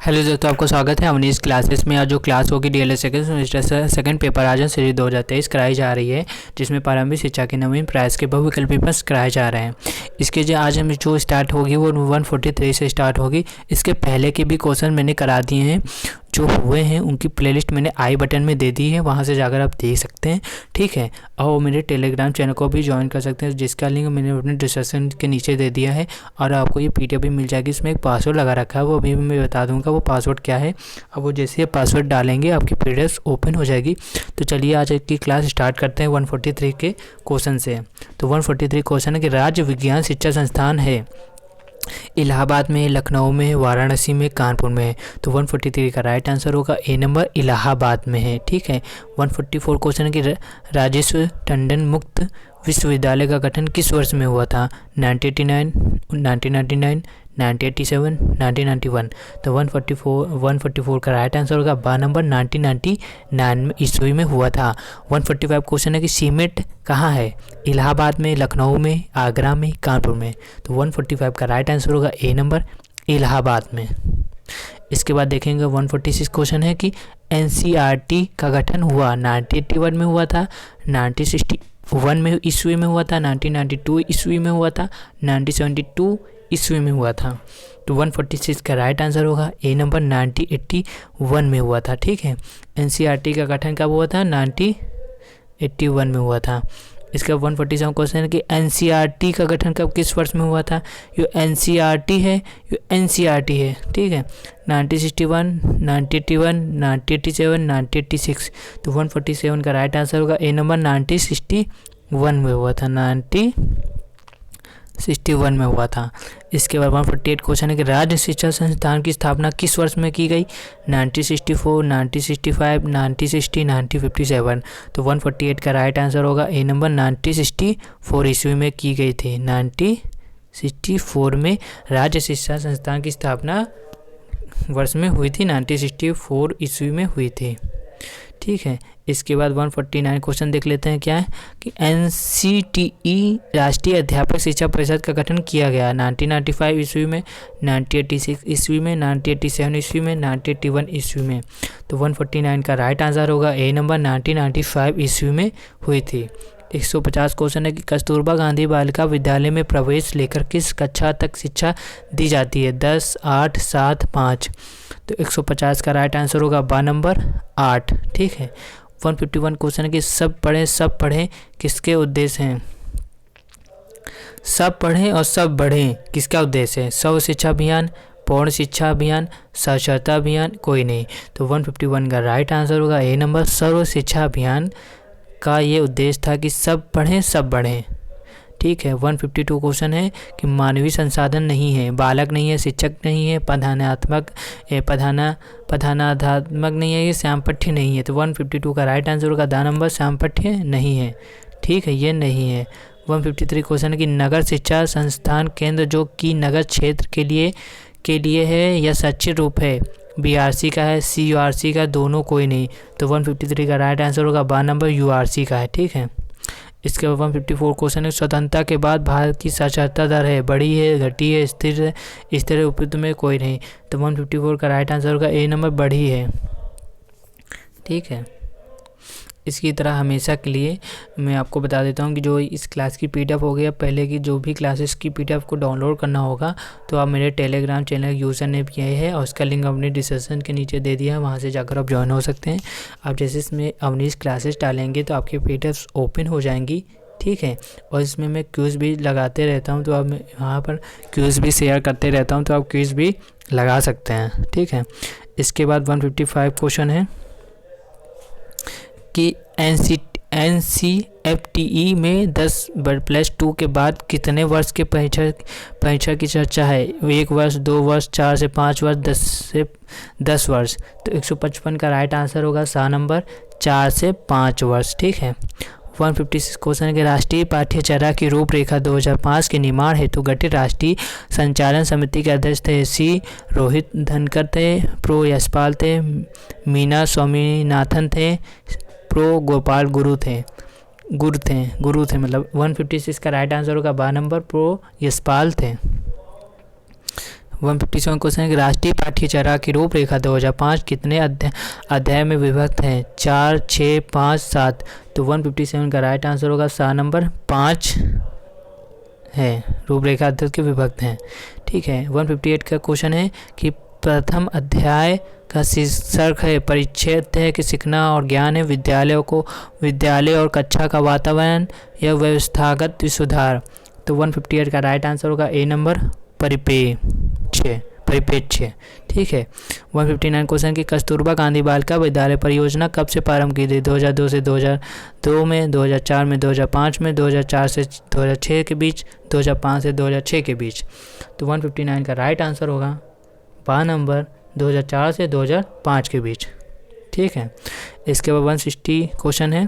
Hello दोस्तों, आपको स्वागत है अवनीश क्लासेस में। आज जो क्लास होगी DElEd second semester second paper आज सीरीज 2023 कराई जा रही है, जिसमें प्रारंभिक शिक्षा के नवीन प्रयास के बहुविकल्प पेपर्स कराए जा रहे हैं। इसके जो आज हम जो स्टार्ट होगी वो 143 से स्टार्ट होगी। इसके पहले के भी क्वेश्चन मैंने करा दिए हैं, जो हुए हैं उनकी प्लेलिस्ट मैंने आई बटन में दे दी है, वहाँ से जाकर आप देख सकते हैं। ठीक है, और मेरे टेलीग्राम चैनल को भी ज्वाइन कर सकते हैं, जिसका लिंक मैंने अपने डिस्क्रिप्शन के नीचे दे दिया है। और आपको ये पीडीएफ भी मिल जाएगी, इसमें एक पासवर्ड लगा रखा है, वो अभी मैं बता दूंगा वो पासवर्ड क्या है। अब वो जैसे पासवर्ड डालेंगे आपकी पीडीएफ ओपन हो जाएगी। तो चलिए आज की क्लास स्टार्ट करते हैं 143 के क्वेश्चन से। तो 143 क्वेश्चन है कि राज्य विज्ञान शिक्षा संस्थान है इलाहाबाद में, लखनऊ में, वाराणसी में, कानपुर में है। तो 143 का राइट आंसर होगा ए नंबर, इलाहाबाद में है। ठीक है, 144 क्वेश्चन है कि राजेश्वर टंडन मुक्त विश्वविद्यालय का गठन किस वर्ष में हुआ था? 1989, 1999, 1987, 1991। तो 144 का राइट आंसर होगा बा नंबर, 1999 ईस्वी में हुआ था। 145 क्वेश्चन है कि सीमेंट कहाँ है? इलाहाबाद में, लखनऊ में, आगरा में, कानपुर में। तो 145 का राइट आंसर होगा ए नंबर, इलाहाबाद में। इसके बाद देखेंगे 146 क्वेश्चन है कि एनसीईआरटी का गठन हुआ 1981 में हुआ था, 1961 में ईस्वी में हुआ था, 1992 ईस्वी में हुआ था, 1972 ईस्वी में हुआ था। तो 146 का राइट आंसर होगा ए नंबर, 1981 में हुआ था। ठीक है, एनसीईआरटी का गठन कब हुआ था? 1981 में हुआ था। इसका 147 क्वेश्चन है कि एनसीईआरटी का गठन कब किस वर्ष में हुआ था? ये एनसीईआरटी है, ये एनसीईआरटी है। ठीक है, 1961, 1981, 1987, 1986। तो 147 का राइट आंसर होगा ए नंबर, 1961 में हुआ था, 1961 में हुआ था। इसके बाद 148 क्वेश्चन है कि राज्य शिक्षा संस्थान की स्थापना किस वर्ष में की गई? 1964, 1965, 1960, 1957। तो 148 का राइट आंसर होगा ए नंबर, 1964 ईस्वी में की गई थी। 1964 में राज्य शिक्षा संस्थान की स्थापना वर्ष में हुई थी, 1964 ईस्वी में हुई थी। ठीक है, इसके बाद 149 क्वेश्चन देख लेते हैं। क्या है कि एनसीटीई राष्ट्रीय अध्यापक शिक्षा परिषद का गठन किया गया 1995 ईस्वी में, 1986 ईस्वी में, 1987 ईस्वी में, 1981 ईस्वी में। तो 149 का राइट आंसर होगा ए नंबर, 1995 ईस्वी में हुई थी। 150 क्वेश्चन है कि कस्तूरबा गांधी बालिका विद्यालय में प्रवेश लेकर किस कक्षा तक शिक्षा दी जाती है? 10, 8, 7, 5। तो 150 का राइट आंसर होगा बा नंबर, 8। ठीक है, 151 क्वेश्चन है कि सब पढ़ें किसके उद्देश्य हैं? सब पढ़ें और सब बढ़ें किसका उद्देश्य है? सर्व शिक्षा अभियान, पूर्ण शिक्षा अभियान, साक्षरता अभियान, कोई नहीं। तो 151 का राइट आंसर होगा ए नंबर, सर्व शिक्षा अभियान का ये उद्देश्य था कि सब पढ़ें सब बढ़ें। ठीक है, 152 क्वेश्चन है कि मानवीय संसाधन नहीं है, बालक नहीं है, शिक्षक नहीं है, पधानात्मक नहीं है, ये श्यामपट्य नहीं है। तो 152 का राइट आंसर होगा दा नंबर, श्यामपट्य नहीं है। ठीक है, ये नहीं है। 153 क्वेश्चन है कि नगर शिक्षा संस्थान केंद्र जो कि नगर क्षेत्र के लिए है या शैक्षिक रूप है? बीआरसी का है, सीयूआरसी का, दोनों कोई नहीं। तो 153 का राइट आंसर होगा बा नंबर, यूआरसी का है। ठीक है, इसके बाद 154 क्वेश्चन है स्वतंत्रता के बाद भारत की साक्षरता दर है, बढ़ी है, घटी है, स्थिर है? उपयुक्त में कोई नहीं। तो 154 का राइट आंसर होगा ए नंबर, बढ़ी है। ठीक है, इसकी तरह हमेशा के लिए मैं आपको बता देता हूँ कि जो इस क्लास की पीडीएफ हो गया, पहले की जो भी क्लासेस की पीडीएफ को डाउनलोड करना होगा तो आप मेरे टेलीग्राम चैनल यूज़र नेम किया है और उसका लिंक अपने डिस्क्रिप्शन के नीचे दे दिया है, वहाँ से जाकर आप ज्वाइन हो सकते हैं। आप जैसे इसमें अवनीश क्लासेस डालेंगे तो आपकी पीडीएफ ओपन हो जाएंगी। ठीक है, और इसमें मैं क्विज़ भी लगाते रहता हूँ, तो आप वहाँ पर क्विज़ भी शेयर करते रहता हूँ, तो आप क्विज़ भी लगा सकते हैं। ठीक है, इसके बाद 155 क्वेश्चन है कि एनसीएफटीई में 10+2 के बाद कितने वर्ष के परीक्षा की चर्चा है? 1 वर्ष, 2 वर्ष, 4 से 5 वर्ष, 10 से 10 वर्ष। तो 155 का राइट आंसर होगा सा नंबर, 4 से 5 वर्ष। ठीक है, 156 क्वेश्चन है कि राष्ट्रीय पाठ्यचर्या की रूपरेखा 2005 के निर्माण हेतु गठित राष्ट्रीय संचालन समिति के अध्यक्ष थे? सी रोहित धनकर थे, प्रो यशपाल थे, मीना स्वामीनाथन थे, प्रो गोपाल गुरु थे मतलब 156 का राइट आंसर होगा बा नंबर, प्रो यशपाल थे। 157 क्वेश्चन है कि राष्ट्रीय पाठ्यचर्या की रूपरेखा 2005 कितने अध्याय में विभक्त है? 4, 6, 5, 7। तो 157 का राइट आंसर होगा 7 नंबर 5 है, रूपरेखा अध्ययन के विभक्त हैं। ठीक है। 158 का क्वेश्चन है कि प्रथम अध्याय का शीर्षक है परिच्छेद है कि सीखना और ज्ञान है, विद्यालय और कक्षा का वातावरण या व्यवस्थागत सुधार। तो 158 का राइट आंसर होगा ए नंबर परिप्रेक्ष्य। ठीक है। 159 क्वेश्चन की कस्तूरबा गांधी बालिका विद्यालय परियोजना कब से प्रारंभ की गई? 2002 से 2002 में, 2004 में, 2005 में, 2004 से 2006 के बीच, 2005 से 2006 के बीच। तो 159 का राइट आंसर होगा 5 नंबर 2004 से 2005 के बीच। ठीक है। इसके बाद 160 क्वेश्चन है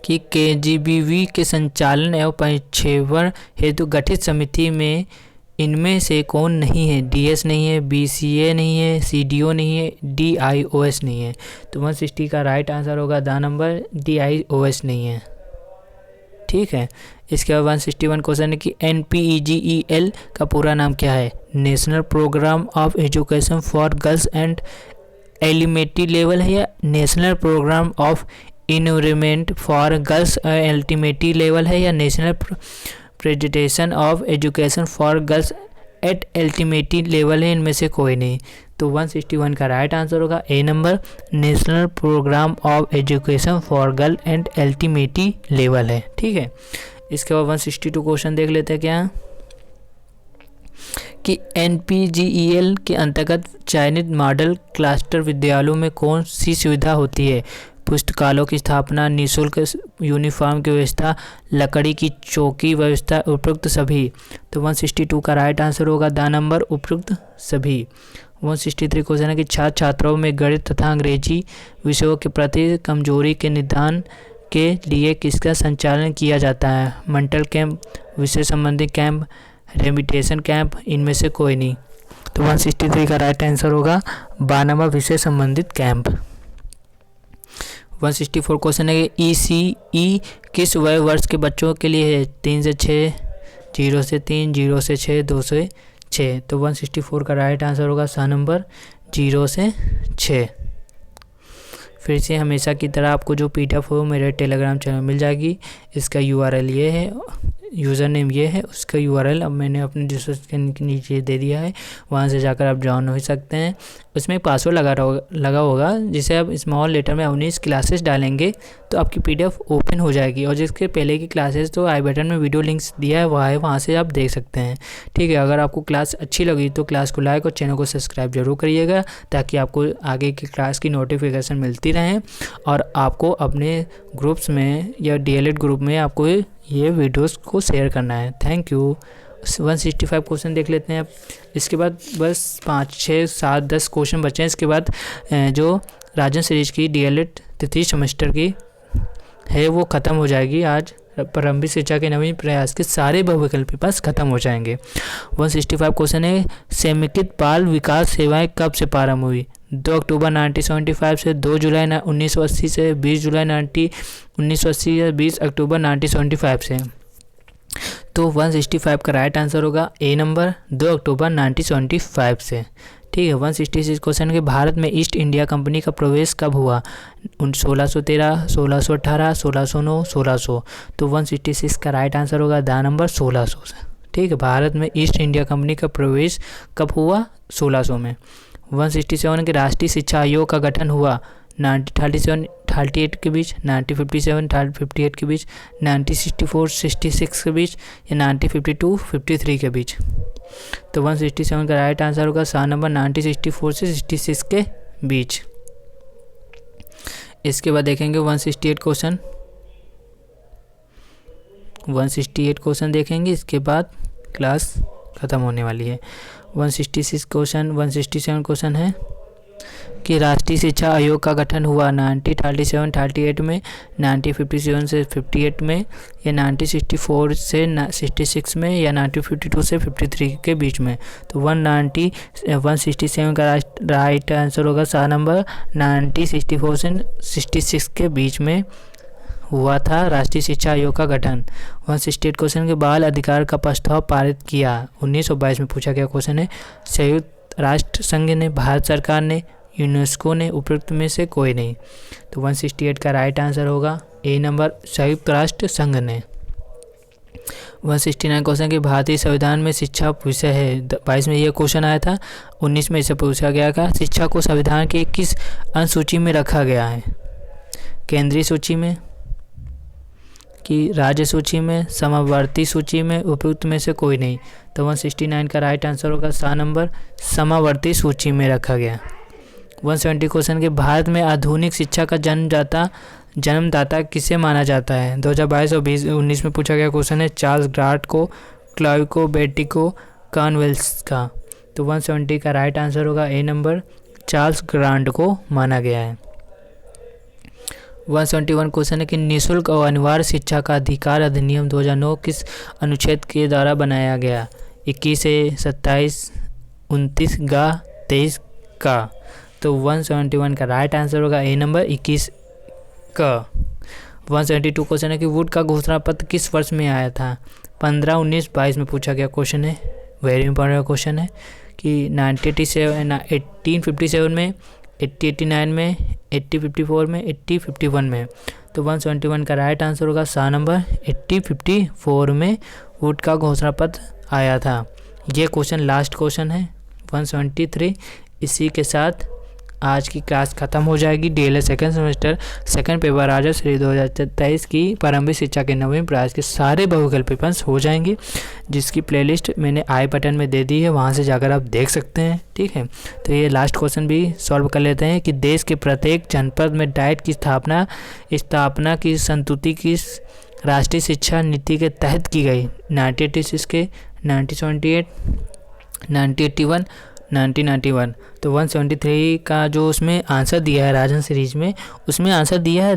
कि KGBV के संचालन एवं प्रक्षेपण हेतु गठित समिति में इनमें से कौन नहीं है? DS नहीं है, BCA नहीं है, CDO नहीं है, DIOS नहीं है। तो 160 का राइट आंसर होगा द नंबर DIOS नहीं है। ठीक है। इसके बाद 161 क्वेश्चन है कि NPEGEL का पूरा नाम क्या है? National programme of education for girls and elementary level है, या national programme of enrolment for girls elementary level है, या national presentation of education for girls at elementary level है? इनमें से कोई नहीं। तो 161 का राइट आंसर होगा A number national programme of education for girl and elementary level है। ठीक है। इसके बाद 162 क्वेश्चन देख लेते हैं क्या कि NPGEL के अंतर्गत चयनित मॉडल क्लस्टर विद्यालयों में कौन सी सुविधा होती है? पुस्तकालयों की स्थापना, निःशुल्क यूनिफॉर्म की व्यवस्था, लकड़ी की चौकी व्यवस्था, उपयुक्त सभी। तो 162 का राइट आंसर होगा द नंबर उपयुक्त सभी। 163 क्वेश्चन है कि छात्र छात्राओं में गणित तथा अंग्रेजी विषयों के प्रति कमजोरी के निदान के लिए किसका संचालन किया जाता है? मेंटल कैंप, विषय संबंधी कैंप, रेमिटेशन कैंप, इनमें से कोई नहीं। तो 163 का राइट आंसर होगा 92 विषय संबंधित कैंप। 164 क्वेश्चन है कि ECE किस वय वर्ष के बच्चों के लिए है? 3 से 6, 0 से 3, 0 से 6, 2 से 6। तो 164 का राइट आंसर होगा 7 नंबर 0 से 6। फिर से हमेशा की तरह आपको जो PDF हो मेरे टेलीग्राम चैनल मिल जाएगी। इसका URL ये है, यूज़र नेम ये है, उसका URL अब मैंने अपने डिस्क्रिप्शन के नीचे दे दिया है, वहाँ से जाकर आप ज्वाइन हो सकते हैं। उसमें एक पासवर्ड लगा होगा जिसे आप स्मॉल लेटर में 19 क्लासेस डालेंगे तो आपकी PDF ओपन हो जाएगी। और जिसके पहले की क्लासेस तो आई बटन में वीडियो लिंक्स दिया है वहाँ से आप देख सकते हैं। ठीक है। अगर आपको क्लास अच्छी लगी तो क्लास को लाइक और चैनल को सब्सक्राइब जरूर करिएगा ताकि आपको आगे की क्लास की नोटिफिकेशन मिलती रहे और आपको अपने ग्रुप्स में या DLED ग्रुप में आपको ये वीडियोस को शेयर करना है। Thank you. 165 क्वेश्चन देख लेते हैं अब। इसके बाद बस 5, 6, 7, 10 क्वेश्चन बचे हैं। इसके बाद जो राजन सीरीज की DLED तृतीय सेमेस्टर की है वो ख़त्म हो जाएगी। आज प्रारंभिक शिक्षा के नवीन प्रयास के सारे बहुविकल्पी पास खत्म हो जाएंगे। 165 क्वेश्चन है समेकित बाल विकास सेवाएं कब से प्रारंभ हुई? 2 अक्टूबर 1975 से, 2 जुलाई 1980 से, 20 जुलाई 1980 या 20 अक्टूबर 1975 से। तो 165 का राइट आंसर होगा ए नंबर 2 अक्टूबर 1975 से। ठीक है। 166 क्वेश्चन के भारत में ईस्ट इंडिया कंपनी का प्रवेश कब हुआ? 1613, 1618, 1609, 1600। तो 166 का राइट आंसर होगा द नंबर 1600 से। ठीक है। भारत में ईस्ट इंडिया कंपनी का प्रवेश कब हुआ? 1600 में। 167 के राष्ट्रीय शिक्षा आयोग का गठन हुआ 1937-38 के बीच, 1957-58 के बीच, 1964-66 के बीच या 1952-53 के बीच। तो 167 का राइट आंसर होगा 7 नंबर 1964 से 66 के बीच। इसके बाद देखेंगे 168 क्वेश्चन। 168 क्वेश्चन देखेंगे, इसके बाद क्लास ख़त्म होने वाली है। 167 क्वेश्चन है कि राष्ट्रीय शिक्षा आयोग का गठन हुआ 1937-38 में, 1957 से 58 में या 1964 से 66 में या 1952 से 53 के बीच में। तो 167 का राइट आंसर होगा 7 नंबर 1964 से 66 के बीच में हुआ था राष्ट्रीय शिक्षा आयोग का गठन? 168 क्वेश्चन के बाल अधिकार का प्रस्ताव पारित किया? 1922 में पूछा गया क्वेश्चन है। संयुक्त राष्ट्र संघ ने, भारत सरकार ने, यूनेस्को ने, उपयुक्त में से कोई नहीं। तो 168 का राइट आंसर होगा ए नंबर, संयुक्त राष्ट्र संघ ने। 169 क्वेश्चन के भारतीय संविधान में शिक्षा विषय है। 22 में यह क्वेश्चन आया था। 19 में इसे पूछा गया था, शिक्षा को संविधान के किस अनुसूची में रखा गया है? केंद्रीय सूची में कि राज्य सूची में, समावर्ती सूची में, उपयुक्त में से कोई नहीं। तो 169 का राइट आंसर होगा सा नंबर, समावर्ती सूची में रखा गया। 170 क्वेश्चन के भारत में आधुनिक शिक्षा का जन्मदाता किसे माना जाता है? 2022 और 2019 में पूछा गया क्वेश्चन है। चार्ल्स ग्रांट को, क्लाइव को, बेटी को, कॉर्नवेल्स का। तो 170 का राइट आंसर होगा ए नंबर, चार्ल्स ग्रांट को माना गया है। 171 क्वेश्चन है कि निःशुल्क और अनिवार्य शिक्षा का अधिकार अधिनियम 2009 किस अनुच्छेद के द्वारा बनाया गया? 21 ए, 27, 29 गा, 23 का। तो 171 का राइट आंसर होगा ए नंबर, 21 का। 172 क्वेश्चन है कि वुड का घोषणा पत्र किस वर्ष में आया था? 15, 19, 22 में पूछा गया क्वेश्चन है। वेरी इंपॉर्टेंट क्वेश्चन है कि 1857 में, 1889 में, 1854 में, 1851 में। तो 171 का राइट आंसर होगा सा नंबर, 1854 में वुड का घोषणा पत्र आया था। ये क्वेश्चन लास्ट क्वेश्चन है 173। इसी के साथ आज की क्लास ख़त्म हो जाएगी। DElEd second semester second paper राजस्व श्री 2023 की प्रारंभिक शिक्षा के नवीन प्रयास के सारे बहुविकल्प पेपर्स हो जाएंगे, जिसकी प्लेलिस्ट मैंने आई बटन में दे दी है, वहां से जाकर आप देख सकते हैं। ठीक है, तो ये लास्ट क्वेश्चन भी सॉल्व कर लेते हैं कि देश के प्रत्येक जनपद में डाइट की स्थापना की संस्तुति किस राष्ट्रीय शिक्षा नीति के तहत की गई? 1986 के, 1978, 1981, 1991। तो 173 का जो उसमें आंसर दिया है राजन सीरीज में, उसमें आंसर दिया है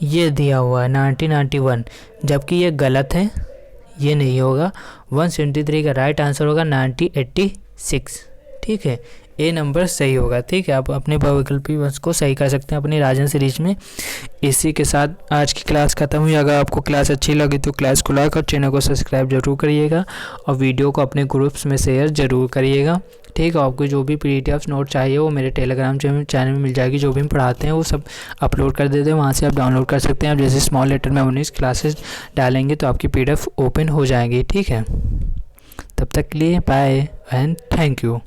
ये दिया हुआ है 1991, जबकि ये गलत है, ये नहीं होगा। 173 का राइट आंसर होगा 1986। ठीक है, ए नंबर सही होगा। ठीक है, आप अपने बहुविकल्पी वंश को सही कर सकते हैं अपनी राजन सीरीज में। इसी के साथ आज की क्लास खत्म हुई। अगर आपको क्लास अच्छी लगी तो क्लास को लाइक और चैनल को सब्सक्राइब जरूर करिएगा और वीडियो को अपने ग्रुप्स में शेयर जरूर करिएगा। ठीक है, आपको जो भी PDF नोट चाहिए वो मेरे टेलीग्राम चैनल में मिल जाएगी। जो भी हम पढ़ाते हैं वो सब अपलोड कर देते हैं, वहाँ से आप डाउनलोड कर सकते हैं। आप जैसे स्मॉल लेटर में 19 क्लासेस डालेंगे तो आपकी PDF ओपन हो जाएगी। ठीक है, तब तक के लिए बाय एंड थैंक यू।